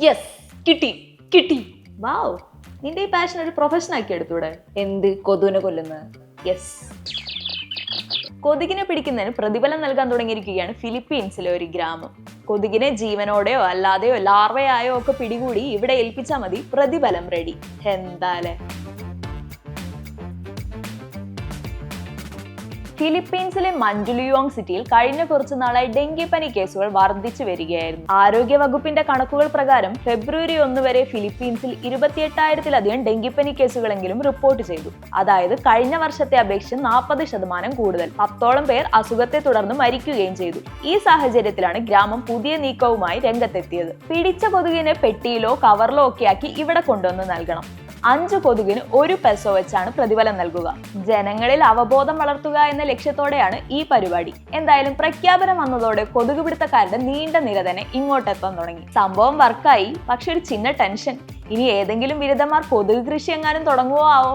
Yes, കിട്ടി കിട്ടി. വാവ്, നിന്റെ ഈ പാഷൻ ഒരു പ്രൊഫഷൻ ആക്കി എടുത്തൂടെ? എന്ത്, കൊതുവിനെ കൊല്ലുന്നത്? യെസ്. കൊതുകിനെ പിടിക്കുന്നതിന് പ്രതിഫലം നൽകാൻ തുടങ്ങിയിരിക്കുകയാണ് ഫിലിപ്പീൻസിലെ ഒരു ഗ്രാമം. കൊതുകിനെ ജീവനോടെയോ അല്ലാതെയോ ലാർവയായോ ഒക്കെ പിടികൂടി ഇവിടെ ഏൽപ്പിച്ചാൽ മതി, പ്രതിഫലം റെഡി. എന്താലേ. ഫിലിപ്പീൻസിലെ മഞ്ജുലിയോങ് സിറ്റിയിൽ കഴിഞ്ഞ കുറച്ചു നാളായി ഡെങ്കിപ്പനി കേസുകൾ വർദ്ധിച്ചു വരികയായിരുന്നു. ആരോഗ്യ വകുപ്പിന്റെ കണക്കുകൾ പ്രകാരം ഫെബ്രുവരി 1 വരെ ഫിലിപ്പീൻസിൽ 28,000-ലധികം ഡെങ്കിപ്പനി കേസുകളെങ്കിലും റിപ്പോർട്ട് ചെയ്തു. അതായത് കഴിഞ്ഞ വർഷത്തെ അപേക്ഷിച്ച് 40% കൂടുതൽ. 10ഓളം പേർ അസുഖത്തെ തുടർന്ന് മരിക്കുകയും ചെയ്തു. ഈ സാഹചര്യത്തിലാണ് ഗ്രാമം പുതിയ നീക്കവുമായി രംഗത്തെത്തിയത്. പിടിച്ച കൊതുകിനെ പെട്ടിയിലോ കവറിലോ ഒക്കെ ആക്കി ഇവിടെ കൊണ്ടുവന്ന് നൽകണം. 5 കൊതുകിന് 1 പെസോ വെച്ചാണ് പ്രതിഫലം നൽകുക. ജനങ്ങളിൽ അവബോധം വളർത്തുക എന്ന ലക്ഷ്യത്തോടെയാണ് ഈ പരിപാടി. എന്തായാലും പ്രഖ്യാപനം വന്നതോടെ കൊതുക് പിടുത്തക്കാരുടെ നീണ്ട നിര തന്നെ ഇങ്ങോട്ടെത്താൻ തുടങ്ങി. സംഭവം വർക്കായി, പക്ഷെ ഒരു ചിന്ന ടെൻഷൻ. ഇനി ഏതെങ്കിലും ബിരുദന്മാർ കൊതുക് കൃഷി എങ്ങാനും തുടങ്ങുവോ ആവോ?